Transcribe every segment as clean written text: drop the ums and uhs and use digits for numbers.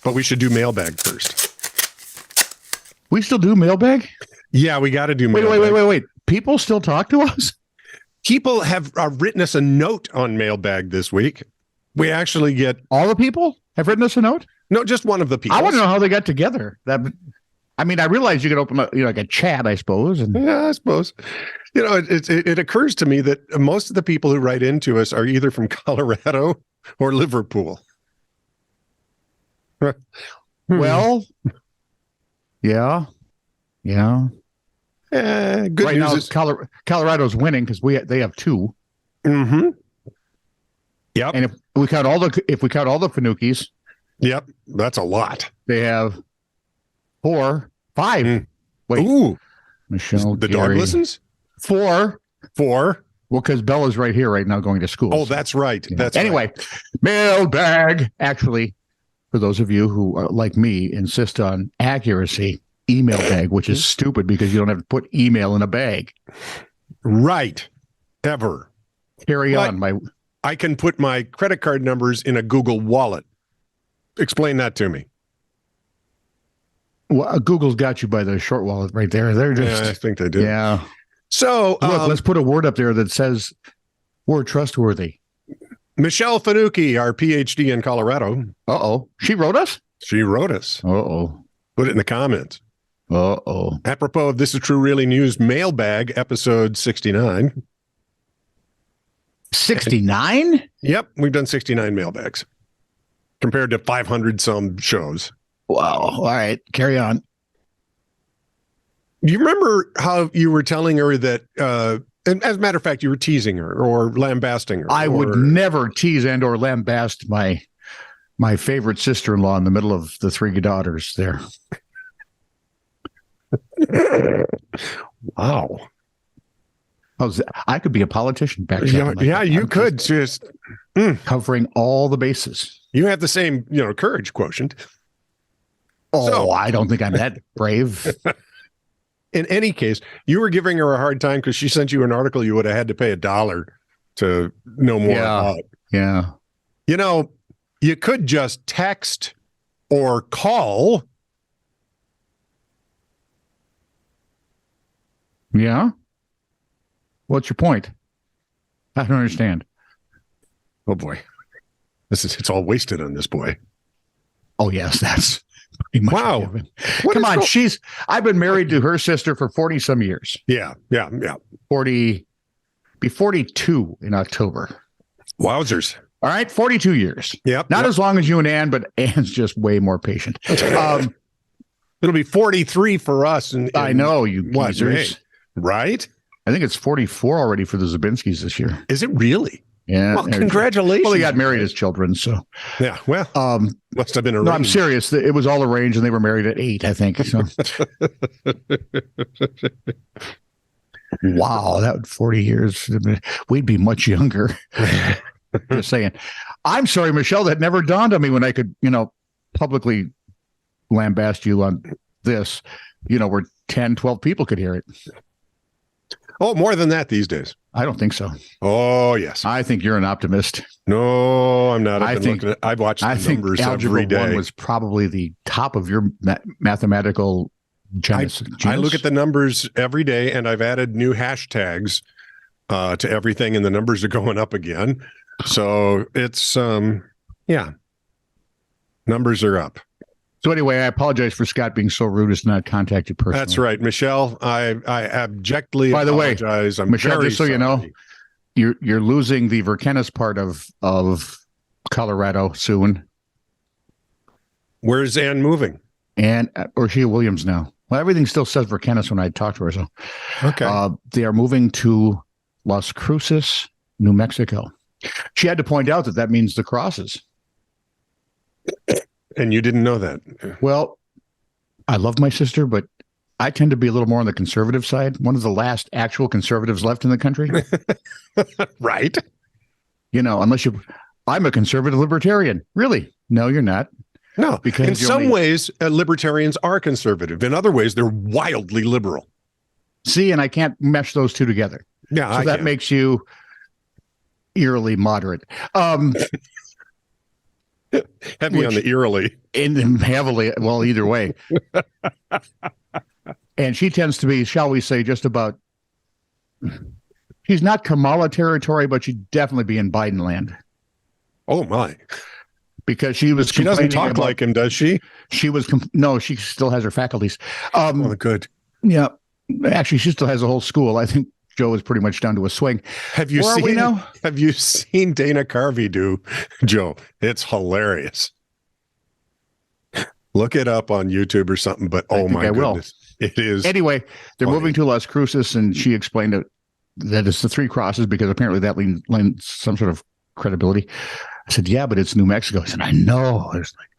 But we should do mailbag first. We still do mailbag? Yeah, we got to do mailbag. Wait. People still talk to us? People have written us a note on mailbag this week. We actually get... All the people have written us a note? No, just one of the people. I want to know how they got together. I realize you could open up, like a chat, I suppose. Yeah, I suppose. It occurs to me that most of the people who write into us are either from Colorado or Liverpool. Well, yeah. Good right news now, is Colorado's winning because they have 2. Mm-hmm. Yep. And if we count all the Fanukis, yep, that's a lot. they have 4, 5. Wait, Ooh, Michelle, the Gary. dog listens. 4. Well, because Bella's right here right now going to school. Oh, that's right. Yeah. That's anyway. Right. Mailbag. Actually, for those of you who are like me insist on accuracy, email bag, which is stupid because you don't have to put email in a bag. Right. Ever. Carry on. I can put my credit card numbers in a Google Wallet. Explain that to me. Well, Google's got you by the short wallet right there. They're just. Yeah, I think they do. Yeah. So look, let's put a word up there that says we're trustworthy. Michelle Fanucchi, our PhD in Colorado. Uh-oh. She wrote us? She wrote us. Uh-oh. Put it in the comments. Uh-oh. Apropos of This Is True Really News mailbag, episode 69. 69? Yep, we've done 69 mailbags compared to 500 some shows. Wow. All right, carry on. Do you remember how you were telling her that, and as a matter of fact, you were teasing her or lambasting her? I would never tease and or lambast my favorite sister-in-law in the middle of the 3 daughters there. Wow. I could be a politician back then. Yeah, you could just covering all the bases. You have the same, courage quotient. Oh, I don't think I'm that brave. In any case, you were giving her a hard time because she sent you an article you would have had to pay $1 to know more about. Yeah. You could just text or call. Yeah. What's your point? I don't understand. Oh boy. It's all wasted on this boy. Oh yes, that's pretty much. Wow. Come on, I've been married to her sister for 40 some years. Yeah. 42 in October. Wowzers. All right, 42 years. Yep. Not as long as you and Ann, but Ann's just way more patient. It'll be 43 for us. I know, you geezers. Right? I think it's 44 already for the Zabinskis this year. Is it really? Yeah. Well, congratulations. Well, they got married as children, so. Yeah, well, must have been arranged. No, I'm serious. It was all arranged, and they were married at 8, I think. So. Wow, that would 40 years. We'd be much younger. Just saying. I'm sorry, Michelle, that never dawned on me when I could, publicly lambast you on this, where 10, 12 people could hear it. Oh, more than that these days. I don't think so. Oh, yes. I think you're an optimist. No, I'm not. I've watched the numbers Algebra every day. 1 was probably the top of your mathematical genesis. I look at the numbers every day, and I've added new hashtags to everything, and the numbers are going up again. So it's, numbers are up. So anyway, I apologize for Scott being so rude as to not contact you personally. That's right, Michelle. I abjectly apologize. I'm Michelle, very just so sorry. you know, you're losing the Verkenis part of Colorado soon. Where's Ann moving? Or she Williams now. Well, everything still says Verkenis when I talk to her. So okay, they are moving to Las Cruces, New Mexico. She had to point out that means the crosses. And you didn't know that? Well, I love my sister, but I tend to be a little more on the conservative side. One of the last actual conservatives left in the country. Right. Unless I'm a conservative libertarian. Really? No, you're not. No, because in some ways, libertarians are conservative. In other ways, they're wildly liberal. See, and I can't mesh those two together. Yeah, so that makes you eerily moderate. Heavy on the eerily. Heavily, well, either way. And she tends to be, shall we say, just about, she's not Kamala territory, but she'd definitely be in Biden land. Oh, my. Because she doesn't talk like him, does she? No, she still has her faculties. Good. Yeah. Actually, she still has a whole school. I think Joe is pretty much down to a swing. Have you seen Dana Carvey do, Joe? It's hilarious. Look it up on YouTube or something, but oh my goodness. It is. Anyway, they're moving to Las Cruces, and she explained that it's the Three Crosses because apparently that lends some sort of credibility. I said, yeah, but it's New Mexico. He said, I know. There's like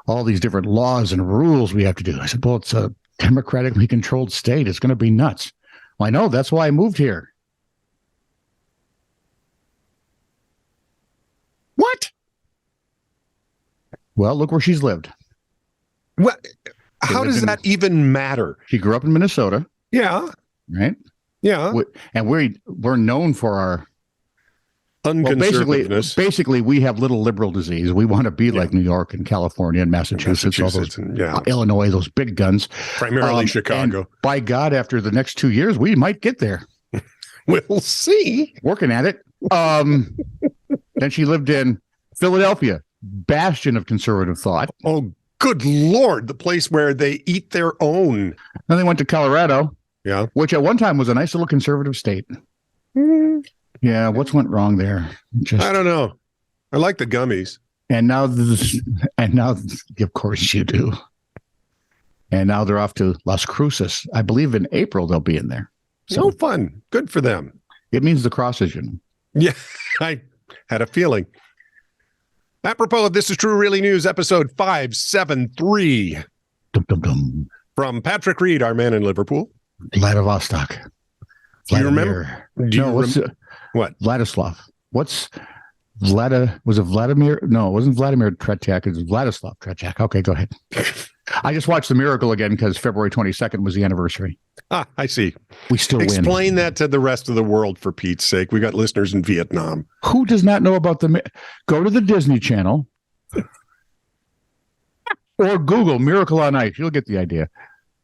all these different laws and rules we have to do. I said, well, it's a democratically controlled state. It's going to be nuts. Well, I know. That's why I moved here. What? Well, look where she's lived. What? How does that even matter? She grew up in Minnesota. Yeah. Right? Yeah. And we're known for our unconservativeness. Basically, we have little liberal disease. We want to be like New York and California and Massachusetts, all those, Illinois, those big guns. Primarily Chicago. And by God, after the next 2 years, we might get there. We'll see. Working at it. Then she lived in Philadelphia, bastion of conservative thought. Oh, good Lord, the place where they eat their own. Then they went to Colorado, which at one time was a nice little conservative state. Yeah, what's went wrong there? I don't know. I like the gummies. And now, of course you do. And now they're off to Las Cruces. I believe in April they'll be in there. So fun. Good for them. It means the crosses, you know. Yeah, I had a feeling. Apropos of This Is True Really News, episode 573. Dum, dum, dum. From Patrick Reed, our man in Liverpool. Vladivostok. Do you remember? What? Vladislav. Was it Vladimir? No, it wasn't Vladimir Tretiak. It was Vladislav Tretiak. Okay, go ahead. I just watched The Miracle again because February 22nd was the anniversary. I see. We still win. Explain that to the rest of the world, for Pete's sake. We got listeners in Vietnam. Who does not know about go to the Disney Channel or Google Miracle on Ice. You'll get the idea.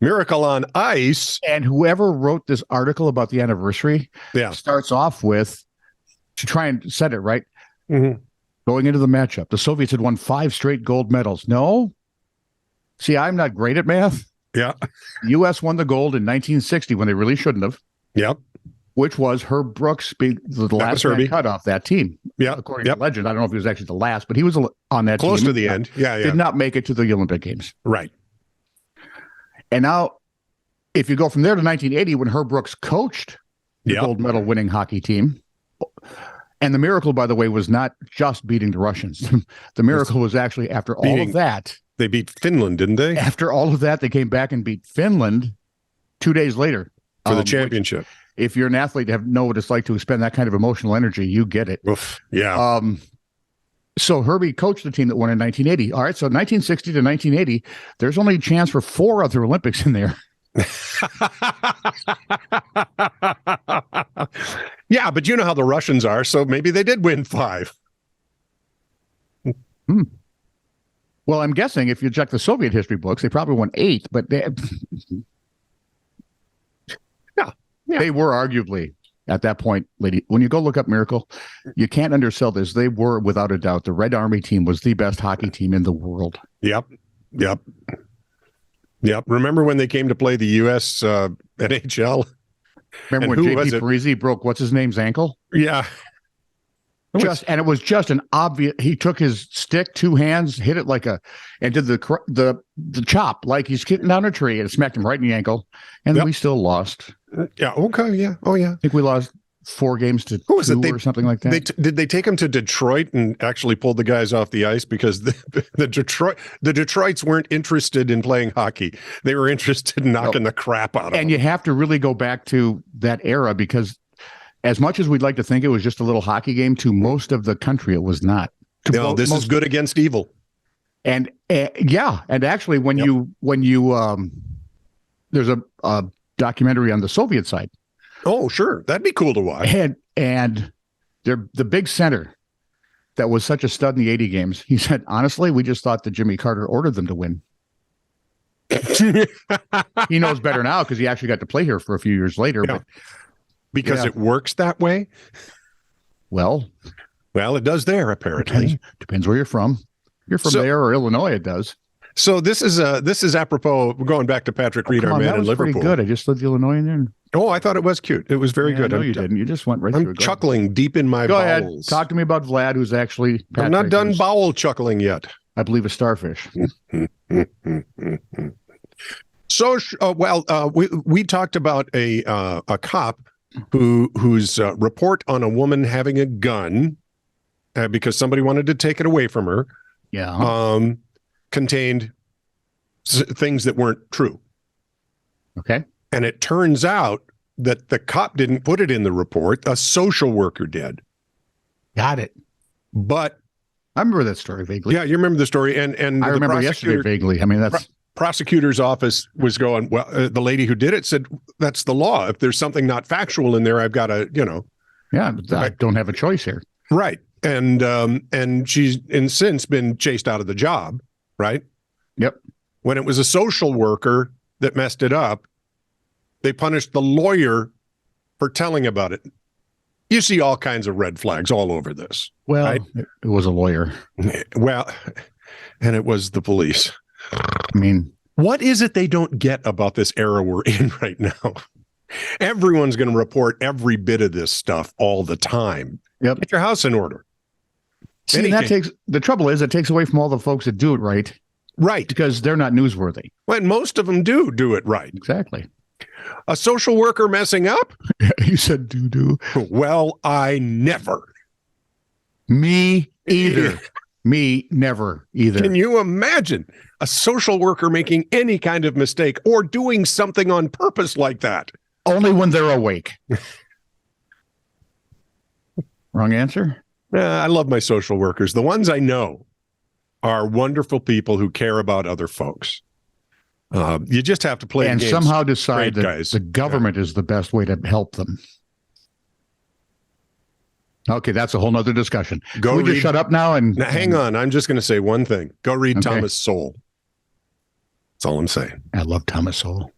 Miracle on Ice. And whoever wrote this article about the anniversary starts off with, to try and set it right, going into the matchup, the Soviets had won 5 straight gold medals. No. See, I'm not great at math. Yeah. The U.S. won the gold in 1960 when they really shouldn't have. Yep. Which was Herb Brooks being the last man cut off that team. Yeah. According to legend. I don't know if he was actually the last, but he was on that team. Close to the end. Yeah. Did not make it to the Olympic Games. Right. And now, if you go from there to 1980, when Herb Brooks coached the gold medal winning hockey team, and the miracle, by the way, was not just beating the Russians. The miracle was actually after all of that. They beat Finland, didn't they? After all of that, they came back and beat Finland 2 days later. For the championship. If you're an athlete, know what it's like to expend that kind of emotional energy, you get it. Oof, yeah. So Herbie coached the team that won in 1980. All right, so 1960 to 1980, there's only a chance for 4 other Olympics in there. Yeah, but you know how the Russians are, so maybe they did win 5. Well, I'm guessing if you check the Soviet history books, they probably won 8, but they were arguably at that point, lady. When you go look up Miracle, you can't undersell this. They were, without a doubt, the Red Army team was the best hockey team in the world. Yep. Remember when they came to play the U.S. NHL? Remember when J.P. Parisi broke what's his name's ankle? Yeah. And it was just an obvious. He took his stick, 2 hands, hit it and did the chop like he's getting down a tree, and it smacked him right in the ankle. And we still lost. Yeah. Okay. Yeah. Oh yeah. I think we lost 4 games to 2 or something like that. Did they take him to Detroit and actually pulled the guys off the ice because the Detroits weren't interested in playing hockey. They were interested in knocking the crap out of them. And you have to really go back to that era because as much as we'd like to think it was just a little hockey game, to most of the country, it was not. No, this is good against evil. And and actually, when you there's a documentary on the Soviet side. Oh, sure, that'd be cool to watch. And they're the big center that was such a stud in the 80 games. He said, honestly, we just thought that Jimmy Carter ordered them to win. He knows better now because he actually got to play here for a few years later. Yeah. But Because it works that way? Well, it does there, apparently. Depends where you're from. You're from there or Illinois, it does. So this is apropos, going back to Patrick Reed, our man in Liverpool. Pretty good. I just lived Illinois in there. Oh, I thought it was cute. It was very good. No, you didn't. You just went right through. I'm chuckling deep in my Go bowels. ahead. Talk to me about Vlad, who's actually Patrick, I'm not done bowel chuckling yet. I believe a starfish. So, we talked about a cop whose report on a woman having a gun because somebody wanted to take it away from her. Yeah. Contained things that weren't true. Okay. And it turns out that the cop didn't put it in the report. A social worker did. Got it. But I remember that story vaguely. Yeah, you remember the story. And I remember yesterday vaguely. I mean, that's prosecutor's office was going, well, the lady who did it said, that's the law. If there's something not factual in there, I've got to, Yeah, I don't have a choice here. Right. And she's since been chased out of the job. Right. Yep. When it was a social worker that messed it up, they punished the lawyer for telling about it. You see all kinds of red flags all over this. Well, right? It was a lawyer. Well, and it was the police. I mean, what is it they don't get about this era we're in right now? Everyone's going to report every bit of this stuff all the time. Yep. Get your house in order. See, the trouble is it takes away from all the folks that do it right. Right. Because they're not newsworthy. Well, and most of them do it right. Exactly. A social worker messing up? You said do. Well, I never. Me either. Me never either. Can you imagine a social worker making any kind of mistake or doing something on purpose like that? Only when they're awake. Wrong answer? I love my social workers. The ones I know are wonderful people who care about other folks. You just have to play and the games somehow decide that guys. The government is the best way to help them. Okay, that's a whole nother discussion. Go Can we just shut up now hang on. I'm just going to say one thing. Go read Thomas Sowell. That's all I'm saying. I love Thomas Sowell.